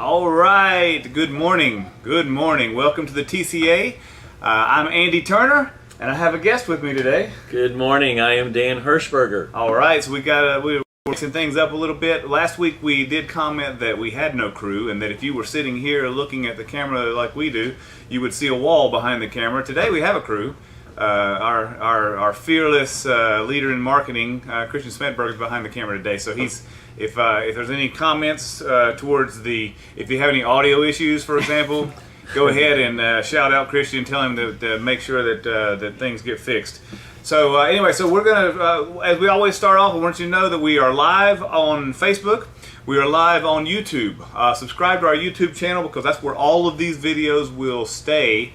All right, good morning. Good morning. Welcome to the TCA. I'm Andy Turner, and I have a guest with me today. Good morning. I am Dan Hershberger. All right, so we're mixing things up a little bit. Last week we did comment that we had no crew, and that if you were sitting here looking at the camera like we do, you would see a wall behind the camera. Today we have a crew. Our fearless leader in marketing, Christian Smedberg, is behind the camera today. So if there's any comments towards if you have any audio issues, for example, go ahead and shout out Christian, tell him to make sure that things get fixed. So anyway, so we're gonna, as we always start off, I want you to know that we are live on Facebook. We are live on YouTube. Subscribe to our YouTube channel because that's where all of these videos will stay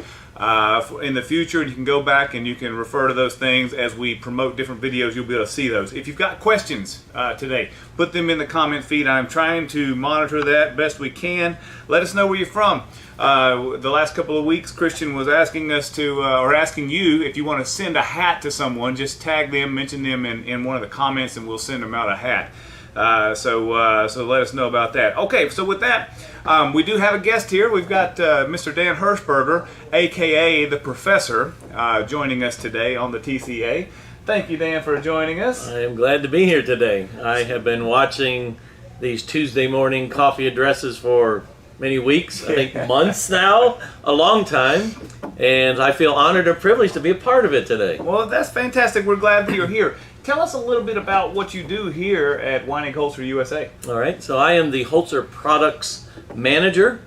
in the future. You can go back and you can refer to those things as we promote different videos. You'll be able to see those. If you've got questions today, put them in the comment feed. I'm trying to monitor that best we can. Let us know where you're from. The last couple of weeks, Christian was asking us or asking you if you want to send a hat to someone. Just tag them, mention them in one of the comments, and we'll send them out a hat. So let us know about that. Okay, so with that, we do have a guest here. We've got Mr. Dan Hershberger, aka the Professor, joining us today on the TCA. Thank you, Dan, for joining us. I am glad to be here today. I have been watching these Tuesday morning coffee addresses for many weeks, I think months now, a long time, and I feel honored and privileged to be a part of it today. Well, that's fantastic. We're glad that you're here. Tell us a little bit about what you do here at Weinig Holz-Her USA. All right, so I am the Holz-Her Products Manager,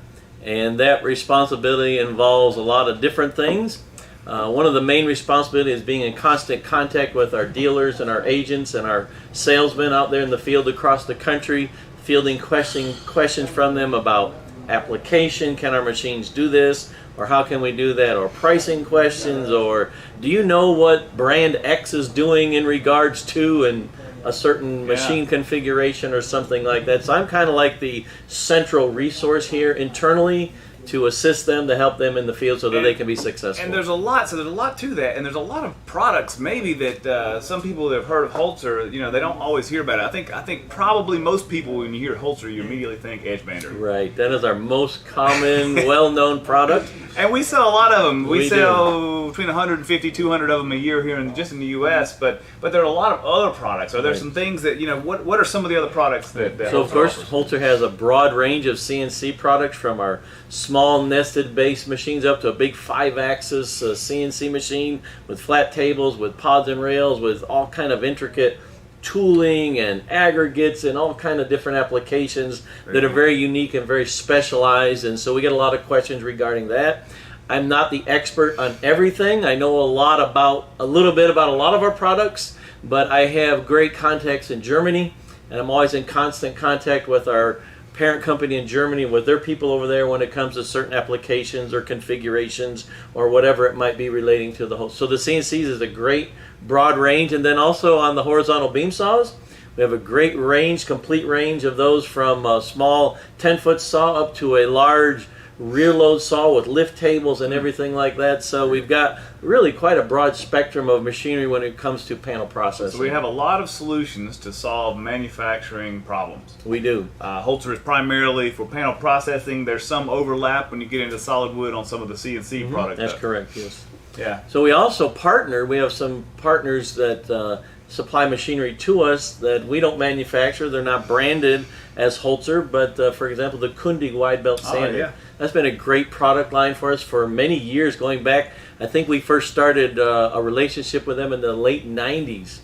and that responsibility involves a lot of different things. One of the main responsibilities is being in constant contact with our dealers and our agents and our salesmen out there in the field across the country, fielding questions from them about application, can our machines do this, or how can we do that, or pricing questions, or do you know what brand X is doing in regards to and a certain machine configuration or something like that. So I'm kind of like the central resource here internally to assist them, to help them in the field so that they can be successful. And there's a lot to that, and there's a lot of products maybe that some people that have heard of Holz-Her, they don't always hear about it. I think probably most people, when you hear Holz-Her, you immediately think edge bander. Right, that is our most common, well-known product. And we sell a lot of them. We sell between 150, 200 of them a year here just in the U.S., but there are a lot of other products. Are there some things that, what are some of the other products that So of course, offers? Holz-Her has a broad range of CNC products, from our small nested base machines up to a big 5-axis CNC machine with flat tables, with pods and rails, with all kind of intricate tooling and aggregates and all kind of different applications that are very unique and very specialized. And so we get a lot of questions regarding that. I'm not the expert on everything. I know a little bit about a lot of our products, but I have great contacts in Germany, and I'm always in constant contact with our parent company in Germany, with their people over there when it comes to certain applications or configurations or whatever it might be relating to the whole. So the CNCs is a great broad range, and then also on the horizontal beam saws, we have a great range, complete range of those, from a small 10-foot saw up to a large rear load saw with lift tables and everything like that. So we've got really quite a broad spectrum of machinery when it comes to panel processing. So we have a lot of solutions to solve manufacturing problems. We do. Holz-Her is primarily for panel processing. There's some overlap when you get into solid wood on some of the CNC products. That's correct, yes. Yeah. So we also partner. We have some partners that supply machinery to us that we don't manufacture. They're not branded as Holz-Her, but for example, the Kundig wide belt sander. Yeah. That's been a great product line for us for many years, going back. I think we first started a relationship with them in the late 90s,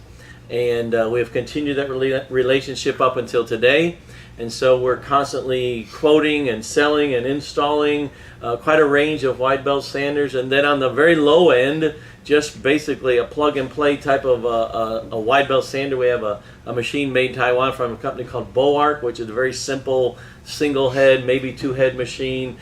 and we have continued that relationship up until today. And so we're constantly quoting and selling and installing quite a range of wide belt sanders. And then on the very low end, just basically a plug-and-play type of a wide belt sander. We have a machine made in Taiwan from a company called Boarc, which is a very simple single head, maybe 2-head machine.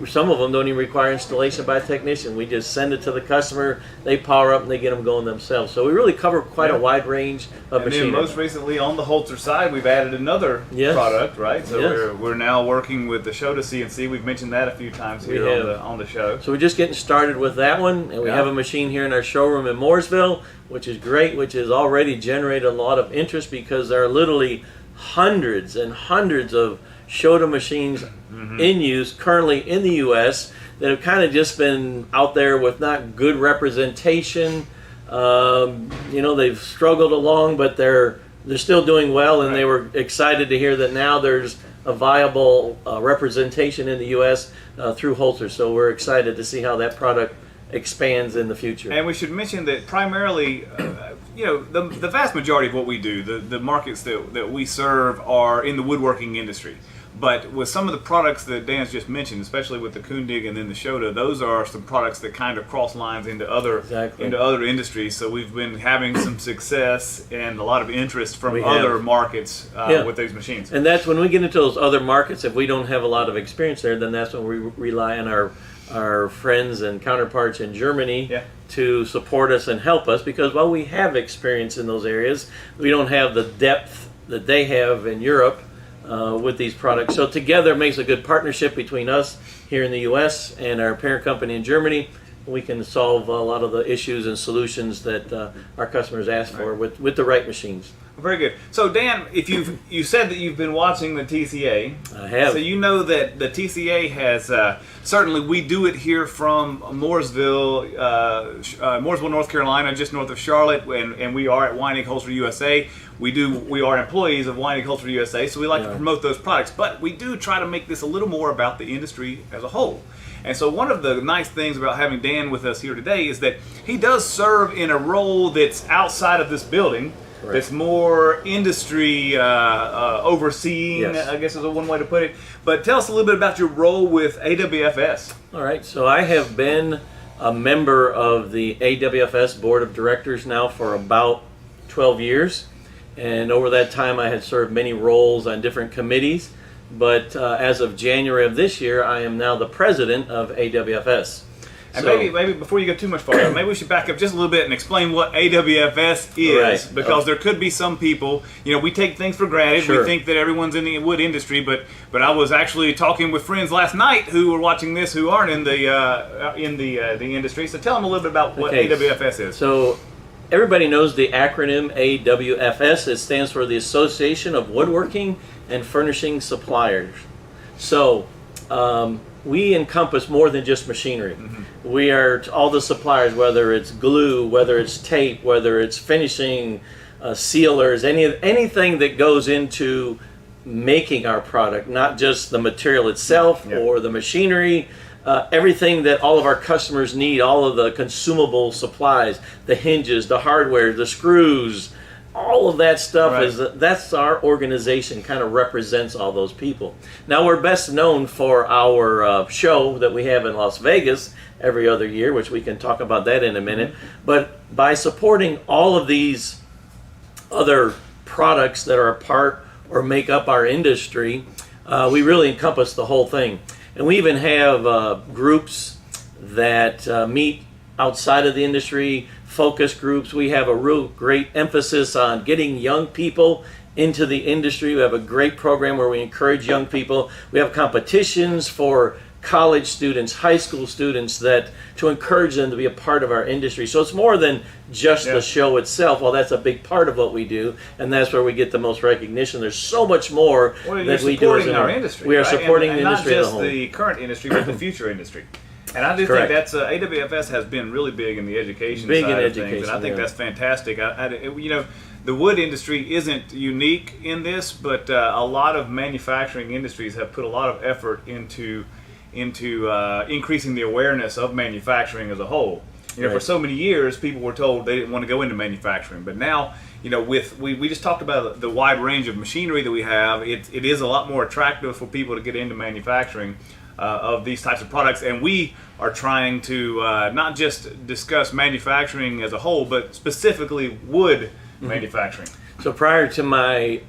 Some of them don't even require installation by a technician. We just send it to the customer, they power up, and they get them going themselves. So we really cover quite a wide range of machinery. And then most recently on the Holz-Her side, we've added another product, right? So we're now working with the Shota CNC. We've mentioned that a few times here on the show. So we're just getting started with that one, and we have a machine here in our showroom in Mooresville, which is great, which has already generated a lot of interest because there are literally hundreds and hundreds of Shoda machines in use currently in the U.S. that have kind of just been out there with not good representation. They've struggled along, but they're still doing well, and they were excited to hear that now there's a viable representation in the U.S. Through Holz-Her. So we're excited to see how that product expands in the future. And we should mention that primarily, the vast majority of what we do, the markets that we serve are in the woodworking industry. But with some of the products that Dan's just mentioned, especially with the Kundig and then the Shoda, those are some products that kind of cross lines into other industries. So we've been having some success and a lot of interest from other markets with these machines. And that's when we get into those other markets. If we don't have a lot of experience there, then that's when we rely on our friends and counterparts in Germany to support us and help us, because while we have experience in those areas, we don't have the depth that they have in Europe with these products. So together it makes a good partnership between us here in the U.S. and our parent company in Germany. We can solve a lot of the issues and solutions that our customers ask for with the right machines. Very good. So Dan, if you said that you've been watching the TCA. I have. So you know that the TCA has certainly, we do it here from Mooresville, North Carolina, just north of Charlotte, and we are at Weinig Holz-Her USA. We are employees of Weinig Holz-Her USA, so we like to promote those products, but we do try to make this a little more about the industry as a whole. And so one of the nice things about having Dan with us here today is that he does serve in a role that's outside of this building. Correct. That's more industry overseeing, I guess is one way to put it. But tell us a little bit about your role with AWFS. All right, so I have been a member of the AWFS Board of Directors now for about 12 years. And over that time I had served many roles on different committees. But as of January of this year, I am now the president of AWFS. And maybe before you go too much farther, maybe we should back up just a little bit and explain what AWFS is, because there could be some people, we take things for granted. Sure. We think that everyone's in the wood industry, but I was actually talking with friends last night who were watching this who aren't in the industry. So tell them a little bit about what AWFS is. So everybody knows the acronym AWFS. It stands for the Association of Woodworking and Furnishing Suppliers. So we encompass more than just machinery. We are all the suppliers, whether it's glue, whether it's tape, whether it's finishing, sealers, anything that goes into making our product, not just the material itself or the machinery, everything that all of our customers need, all of the consumable supplies, the hinges, the hardware, the screws, all of that stuff that's our organization, kind of represents all those people. Now we're best known for our show that we have in Las Vegas every other year, which we can talk about that in a minute. But by supporting all of these other products that are a part or make up our industry, we really encompass the whole thing. And we even have groups that meet outside of the industry, focus groups. We have a real great emphasis on getting young people into the industry. We have a great program where we encourage young people. We have competitions for college students, high school students, to encourage them to be a part of our industry. So it's more than just the show itself. Well, that's a big part of what we do, and that's where we get the most recognition. There's so much more that we do as our industry. We are supporting the industry as a whole. Not just the current industry, but the future industry. And I do think that's AWFS has been really big in the education side of things, and I think that's fantastic. The wood industry isn't unique in this, but a lot of manufacturing industries have put a lot of effort into increasing the awareness of manufacturing as a whole. For so many years, people were told they didn't want to go into manufacturing, but now, we just talked about the wide range of machinery that we have. It is a lot more attractive for people to get into manufacturing of these types of products, and we are trying to not just discuss manufacturing as a whole, but specifically wood manufacturing. So prior to my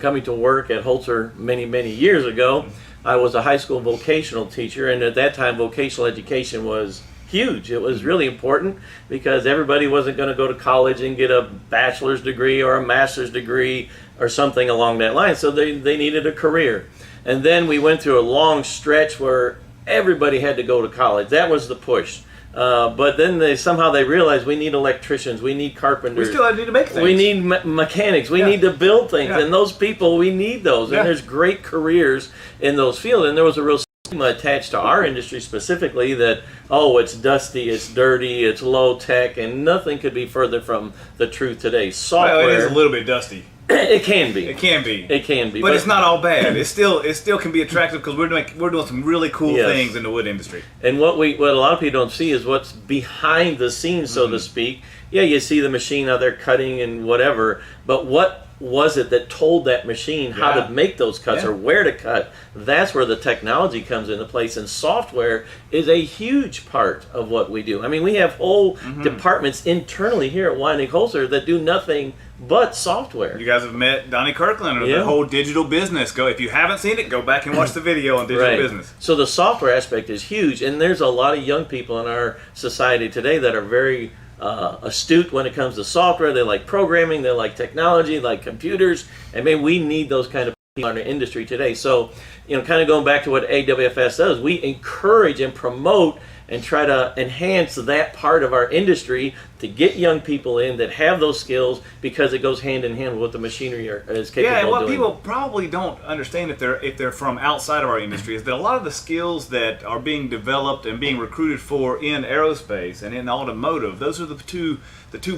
coming to work at Holz-Her many years ago, I was a high school vocational teacher, and at that time vocational education was huge. It was really important because everybody wasn't going to go to college and get a bachelor's degree or a master's degree or something along that line, so they needed a career. And then we went through a long stretch where everybody had to go to college. That was the push. But then they realize we need electricians, we need carpenters. We still need to make things. We need mechanics. We need to build things. Yeah. And those people, we need those. And there's great careers in those fields. And there was a real stigma attached to our industry specifically that, oh, it's dusty, it's dirty, it's low tech, and nothing could be further from the truth today. Software. Well, it is a little bit dusty. It can be. It can be. It can be. But it's not all bad. It still can be attractive because we're doing some really cool things in the wood industry. And what a lot of people don't see is what's behind the scenes, so to speak. Yeah, you see the machine out there cutting and whatever, but what was it that told that machine how to make those cuts or where to cut? That's where the technology comes into place, and software is a huge part of what we do. I mean, we have whole departments internally here at Weinig Holz-Her that do nothing but software. You guys have met Donnie Kirkland or the whole digital business. If you haven't seen it, go back and watch the video on digital business. So the software aspect is huge, and there's a lot of young people in our society today that are very astute when it comes to software. They like programming, they like technology, like computers, and maybe we need those kind of people in our industry today. So, kind of going back to what AWFS does, we encourage and promote and try to enhance that part of our industry to get young people in that have those skills, because it goes hand in hand with what the machinery is capable of doing. Yeah, and what people probably don't understand if they're from outside of our industry is that a lot of the skills that are being developed and being recruited for in aerospace and in automotive, those are the two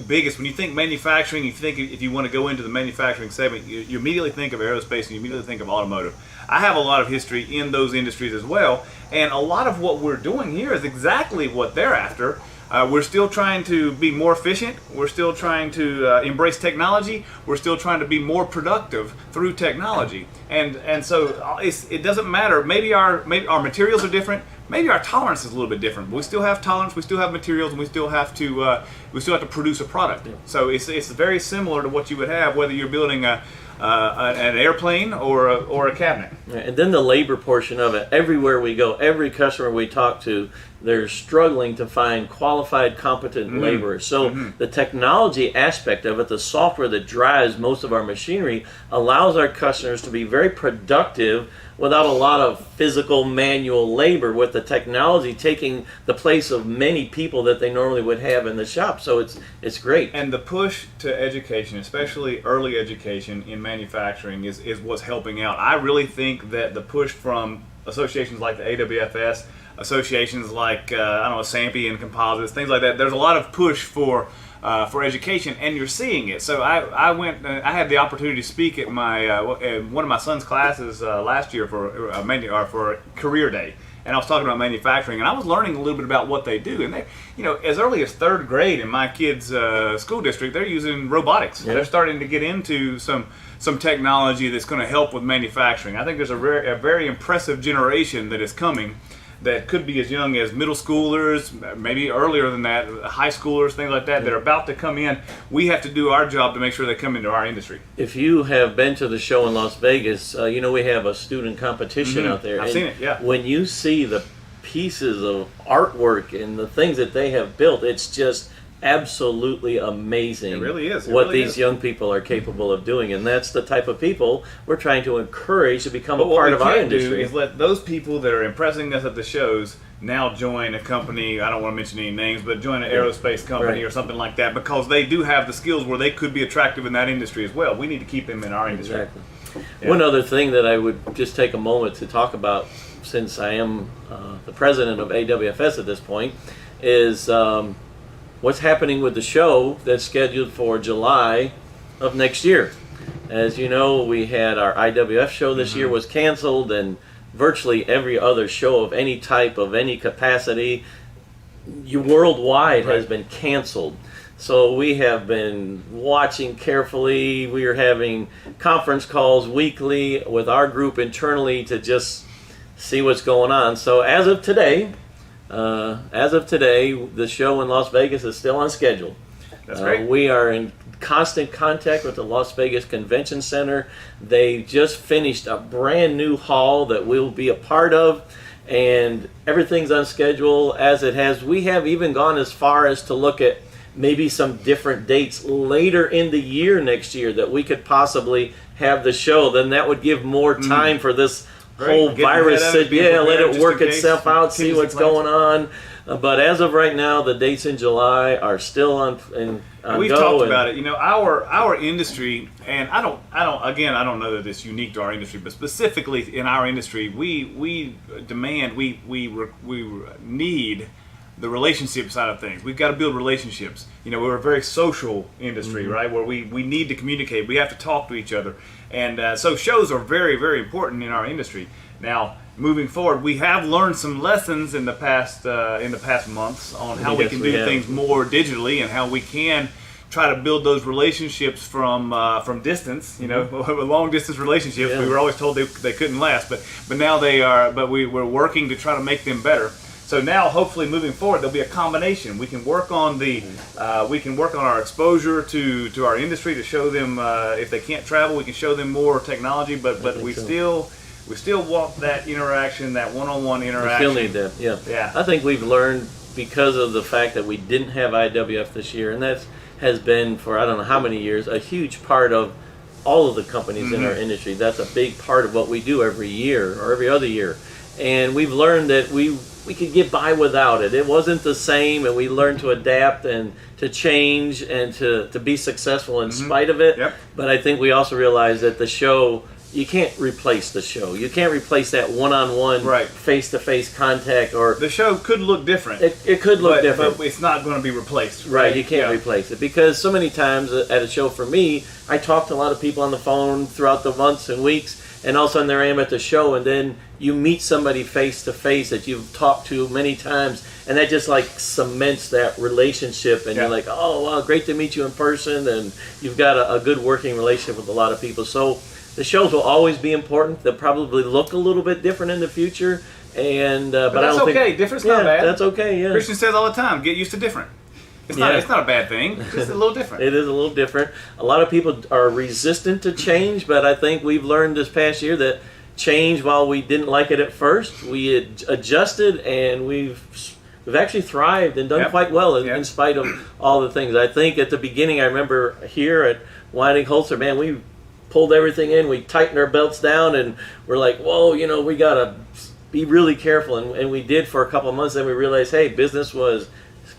biggest. When you think manufacturing, if you want to go into the manufacturing segment, you immediately think of aerospace and you immediately think of automotive. I have a lot of history in those industries as well, and a lot of what we're doing here is exactly what they're after. We're still trying to be more efficient. We're still trying to embrace technology. We're still trying to be more productive through technology. And so it doesn't matter. Maybe our materials are different. Maybe our tolerance is a little bit different. But we still have tolerance. We still have materials, and we still have to produce a product. So it's very similar to what you would have whether you're building an airplane or a cabinet. And then the labor portion of it. Everywhere we go, every customer we talk to, they're struggling to find qualified, competent laborers. So the technology aspect of it, the software that drives most of our machinery, allows our customers to be very productive without a lot of physical manual labor, with the technology taking the place of many people that they normally would have in the shop. So it's great. And the push to education, especially early education in manufacturing, is what's helping out. I really think that the push from associations like the AWFS, associations like SAMPI and Composites, things like that, there's a lot of push for education, and you're seeing it. So I had the opportunity to speak at one of my son's classes last year for a career day, and I was talking about manufacturing, and I was learning a little bit about what they do. And they, as early as third grade in my kids' school district, they're using robotics. Yeah. They're starting to get into some technology that's going to help with manufacturing. I think there's a very impressive generation that is coming, that could be as young as middle schoolers, maybe earlier than that, high schoolers, things like that, that are about to come in. We have to do our job to make sure they come into our industry. If you have been to the show in Las Vegas, we have a student competition out there. I've seen it, yeah. When you see the pieces of artwork and the things that they have built, it's just absolutely amazing. It really is. What these young people are capable of doing, and that's the type of people we're trying to encourage to become a part of our industry. What we can't do is let those people that are impressing us at the shows now join a company. I don't want to mention any names, but join an aerospace company or something like that, because they do have the skills where they could be attractive in that industry as well. We need to keep them in our industry. Exactly. Yeah. One other thing that I would just take a moment to talk about, since I am the president of AWFS at this point, is what's happening with the show that's scheduled for July of next year. As you know, we had our IWF show this year was canceled, and virtually every other show of any type, of any capacity, worldwide has been canceled. So we have been watching carefully. We are having conference calls weekly with our group internally to just see what's going on. So as of today, the show in Las Vegas is still on schedule. That's great. We are in constant contact with the Las Vegas Convention Center. They just finished a brand new hall that we'll be a part of, and everything's on schedule as it has. We have even gone as far as to look at maybe some different dates later in the year next year that we could possibly have the show. Then that would give more time for this whole virus. Let it work itself out, see what's going on. But as of right now, the dates in July are still on We've go, talked and about it. You know, our industry, and I don't know that it's unique to our industry, but specifically in our industry, we demand, we need the relationship side of things. We've got to build relationships. You know, we're a very social industry, right? Where we need to communicate. We have to talk to each other, and so shows are very, very important in our industry. Now, moving forward, we have learned some lessons in the past months on how we can do things more digitally and how we can try to build those relationships from distance. You know, long distance relationships. Yeah. We were always told they couldn't last, but now they are. But we're working to try to make them better. So now, hopefully, moving forward, there'll be a combination. We can work on our exposure to our industry to show them if they can't travel, we can show them more technology. But we still want that interaction, that one-on-one interaction. We still need that. Yeah. Yeah. I think we've learned because of the fact that we didn't have IWF this year, and that has been for I don't know how many years a huge part of all of the companies in our industry. That's a big part of what we do every year or every other year, and we've learned that we could get by without it. It wasn't the same, and we learned to adapt and to change and to be successful in spite of it. Yep. But I think we also realized that the show, you can't replace the show. You can't replace that one-on-one, Right. face-to-face contact. Or The show could look different. it could look different. But it's not going to be replaced. Right, you can't Yeah. replace it, because so many times at a show for me, I talk to a lot of people on the phone throughout the months and weeks, and all of a sudden there I am at the show, and then you meet somebody face to face that you've talked to many times, and that just like cements that relationship, and Yeah. you're like, oh wow, great to meet you in person, and you've got a good working relationship with a lot of people. So the shows will always be important. They'll probably look a little bit different in the future, and but I that's don't okay. think Different's not bad. That's okay. Yeah, Christian says all the time, get used to different. It's not a bad thing. It's just a little different. It is a little different. A lot of people are resistant to change, but I think we've learned this past year that change, while we didn't like it at first, we had adjusted, and we've actually thrived and done quite well in spite of all the things. I think at the beginning, I remember here at Weinig Holz-Her, man, we pulled everything in, we tightened our belts down, and we're like, whoa, you know, we got to be really careful. And we did for a couple of months, then we realized, hey, business was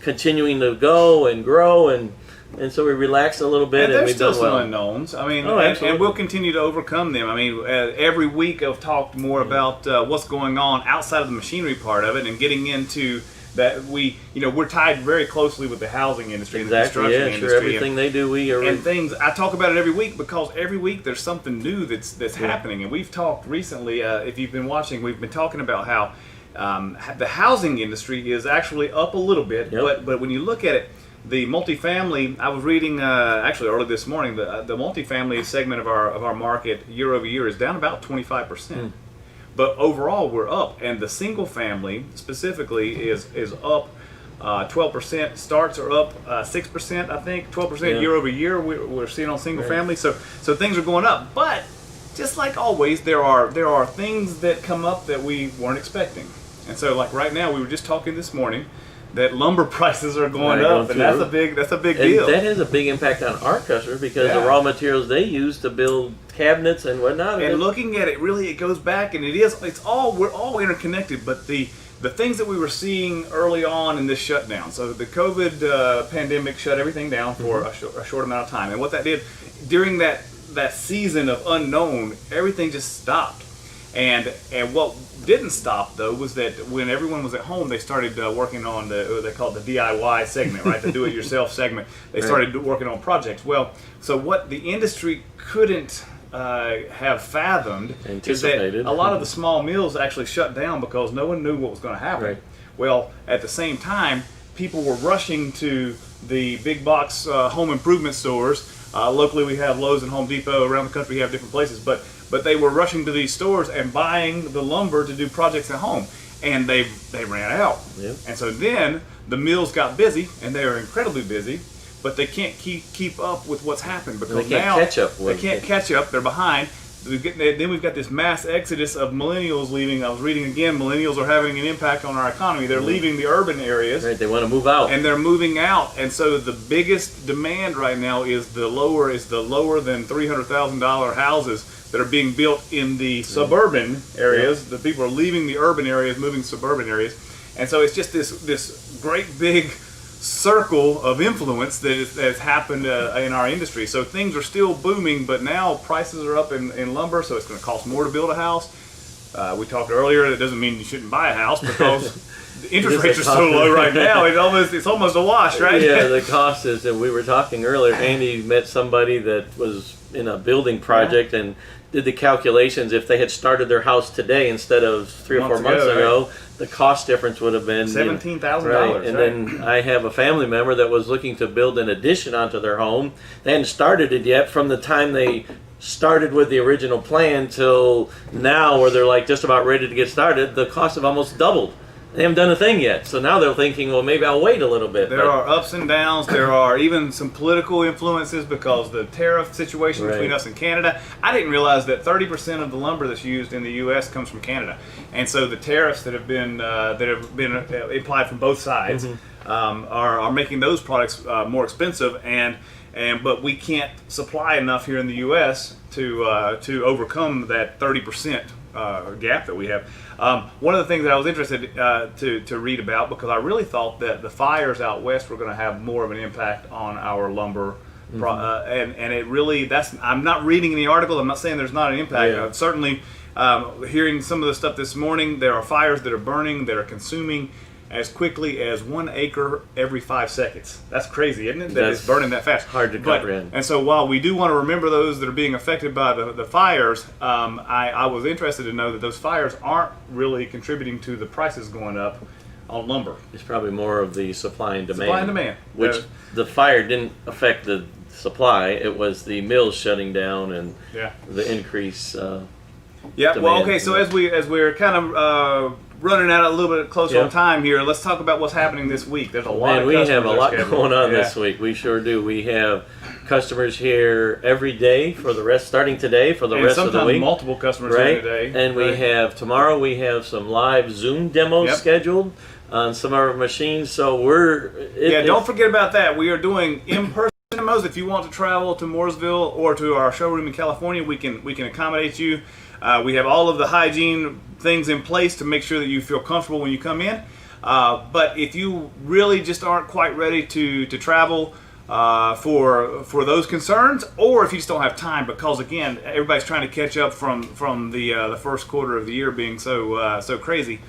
continuing to go and grow, and so we relaxed a little bit, And and there's we've still done some well. unknowns. I mean, absolutely. and we'll continue to overcome them. I mean, every week I've talked more about what's going on outside of the machinery part of it, and getting into that. We're tied very closely with the housing industry and the construction industry. Everything they do, we are. And things, I talk about it every week because every week there's something new that's happening. And we've talked recently, if you've been watching, we've been talking about how the housing industry is actually up a little bit, but when you look at it, the multifamily, I was reading actually early this morning, the multifamily segment of our market year over year is down about 25%. But overall we're up, and the single family specifically is up 12%. Starts are up 6%, I think, 12% year over year. We're seeing on single family, so things are going up. But just like always, there are things that come up that we weren't expecting. And so, like right now, we were just talking this morning that lumber prices are going up, and that's a big deal. That has a big impact on our customers, because the raw materials they use to build cabinets and whatnot. And looking at it, really, it goes back, and we're all interconnected. But the things that we were seeing early on in this shutdown, so the COVID pandemic shut everything down for a short amount of time, and what that did during that season of unknown, everything just stopped. And what didn't stop, though, was that when everyone was at home, they started working on they call it the DIY segment, right? The do-it-yourself segment. They started working on projects. Well, so what the industry couldn't have fathomed is that a lot of the small mills actually shut down because no one knew what was going to happen. Right. Well, at the same time, people were rushing to the big box home improvement stores. Locally, we have Lowe's and Home Depot. Around the country, we have different places, but they were rushing to these stores and buying the lumber to do projects at home, and they ran out. Yep. And so then the mills got busy, and they are incredibly busy, but they can't keep up with what's happened because they can't catch up. They can't catch up. They're behind. Then we've got this mass exodus of millennials leaving. I was reading again, millennials are having an impact on our economy. They're leaving the urban areas. Right, they want to move out. And they're moving out. And so the biggest demand right now is the lower than $300,000 houses that are being built in the suburban areas. The people are leaving the urban areas, moving to suburban areas. And so it's just this great big circle of influence that has happened in our industry. So things are still booming, but now prices are up in lumber, so it's going to cost more to build a house. We talked earlier, that doesn't mean you shouldn't buy a house because the interest rates are so low right now. It's almost a wash, right? Yeah, the cost is, and we were talking earlier, Andy met somebody that was in a building project and did the calculations. If they had started their house today instead of 3 or 4 months ago, the cost difference would have been $17,000. Right. And then I have a family member that was looking to build an addition onto their home. They hadn't started it yet. From the time they started with the original plan till now, where they're like just about ready to get started, the costs have almost doubled. They haven't done a thing yet. So now they're thinking, well, maybe I'll wait a little bit. There are ups and downs. There are even some political influences because the tariff situation between us and Canada. I didn't realize that 30% of the lumber that's used in the U.S. comes from Canada. And so the tariffs that have been applied from both sides are making those products more expensive. But we can't supply enough here in the U.S. to overcome that 30% gap that we have. One of the things that I was interested to read about, because I really thought that the fires out west were going to have more of an impact on our lumber, and it really, I'm not reading any article. I'm not saying there's not an impact. Certainly, hearing some of the stuff this morning, there are fires that are burning, that are consuming as quickly as 1 acre every 5 seconds. That's crazy, isn't it? That it's burning that fast. Hard to comprehend. And so while we do want to remember those that are being affected by the fires, I was interested to know that those fires aren't really contributing to the prices going up on lumber. It's probably more of the supply and demand. Supply and demand. Which the fire didn't affect the supply. It was the mills shutting down and the increase demand. Well, okay, so as we're kind of running out a little bit close on time here, let's talk about what's happening this week. There's a lot of customers. We have a lot going on this week. We sure do. We have customers here every day starting today for the rest of the week. Sometimes multiple customers here today. And we have tomorrow. We have some live Zoom demos scheduled on some of our machines. So don't forget about that. We are doing in-person demos. If you want to travel to Mooresville or to our showroom in California, we can accommodate you. We have all of the hygiene things in place to make sure that you feel comfortable when you come in. But if you really just aren't quite ready to travel for those concerns, or if you just don't have time, because again, everybody's trying to catch up from the first quarter of the year being so crazy.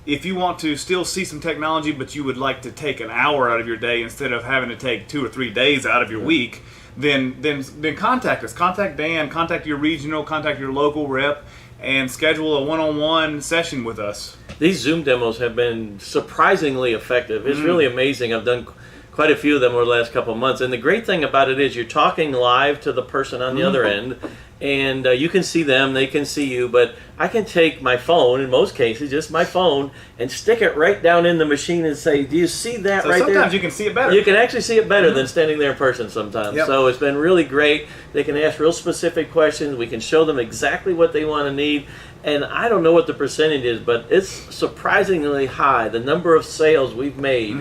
If you want to still see some technology, but you would like to take an hour out of your day instead of having to take 2 or 3 days out of your week, then contact us. Contact Dan, contact your regional, contact your local rep, and schedule a one-on-one session with us. These Zoom demos have been surprisingly effective. It's really amazing. I've done quite a few of them over the last couple of months. And the great thing about it is you're talking live to the person on the other end, and you can see them, they can see you, but I can take my phone, in most cases, just my phone, and stick it right down in the machine and say, do you see that right there? Sometimes you can see it better. You can actually see it better than standing there in person sometimes. Yep. So it's been really great. They can ask real specific questions. We can show them exactly what they want to need. And I don't know what the percentage is, but it's surprisingly high, the number of sales we've made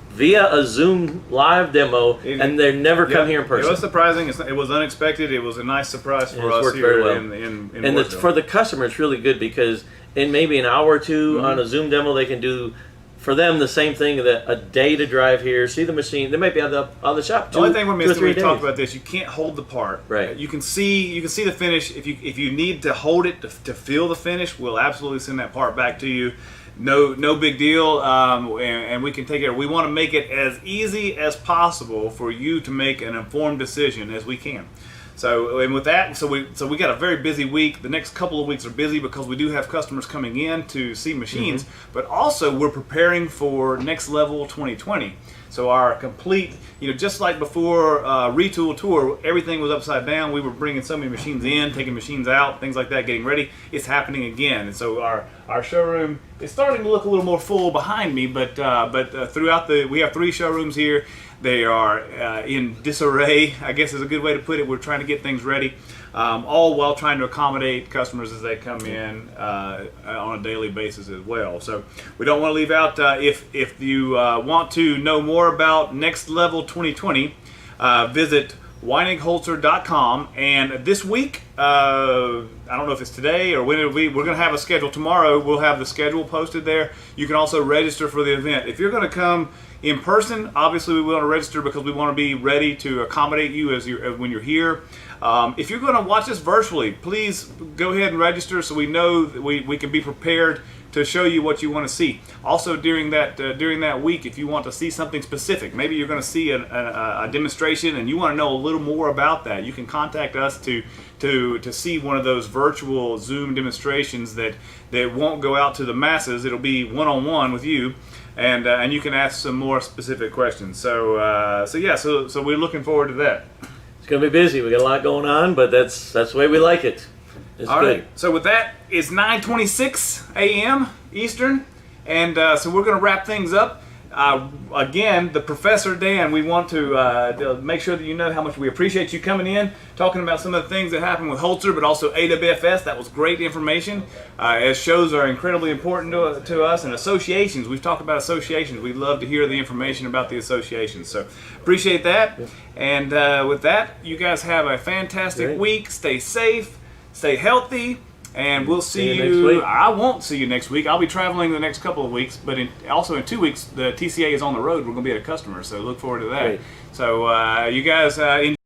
via a Zoom live demo, and they never come here in person. It was surprising. It was unexpected. It was a nice surprise for us here in Mooresville. For the customer, it's really good because in maybe an hour or two on a Zoom demo, they can do for them the same thing, that a day to drive here, see the machine. They might be on the shop. The only thing we're missing when we talk about this, you can't hold the part. Right. You can see the finish. If you need to hold it to feel the finish, we'll absolutely send that part back to you. No big deal, and we can take it. We want to make it as easy as possible for you to make an informed decision as we can. So, and with that, so we got a very busy week. The next couple of weeks are busy because we do have customers coming in to see machines, but also we're preparing for Next Level 2020. So our complete, just like before Retool Tour, everything was upside down. We were bringing so many machines in, taking machines out, things like that, getting ready. It's happening again. And so our showroom is starting to look a little more full behind me, but throughout we have 3 showrooms here. They are in disarray, I guess is a good way to put it. We're trying to get things ready, all while trying to accommodate customers as they come in on a daily basis as well. So we don't want to leave out, if you want to know more about Next Level 2020, visit WeinigHolz-Her.com. And this week, I don't know if it's today or when it'll be, we're going to have a schedule tomorrow. We'll have the schedule posted there. You can also register for the event. If you're going to come in person, obviously we want to register because we want to be ready to accommodate you when you're here. If you're going to watch us virtually, please go ahead and register so we know that we can be prepared to show you what you want to see. Also, during that week, if you want to see something specific, maybe you're going to see a demonstration and you want to know a little more about that, you can contact us to see one of those virtual Zoom demonstrations that won't go out to the masses. It'll be one-on-one with you. And you can ask some more specific questions. So we're looking forward to that. It's going to be busy. We got a lot going on, but that's the way we like it. It's all good. right. So with that, it's 9:26 a.m. Eastern, and so we're going to wrap things up. Again, the Professor Dan, we want to make sure that you know how much we appreciate you coming in, talking about some of the things that happened with Holz-Her, but also AWFS. That was great information, as shows are incredibly important to us, and associations. We've talked about associations. We'd love to hear the information about the associations. So appreciate that. And with that, you guys have a fantastic week. Stay safe, stay healthy. And we'll see you next week. I won't see you next week. I'll be traveling the next couple of weeks, but also in 2 weeks, the TCA is on the road. We're going to be at a customer, so look forward to that. Great. So you guys enjoy.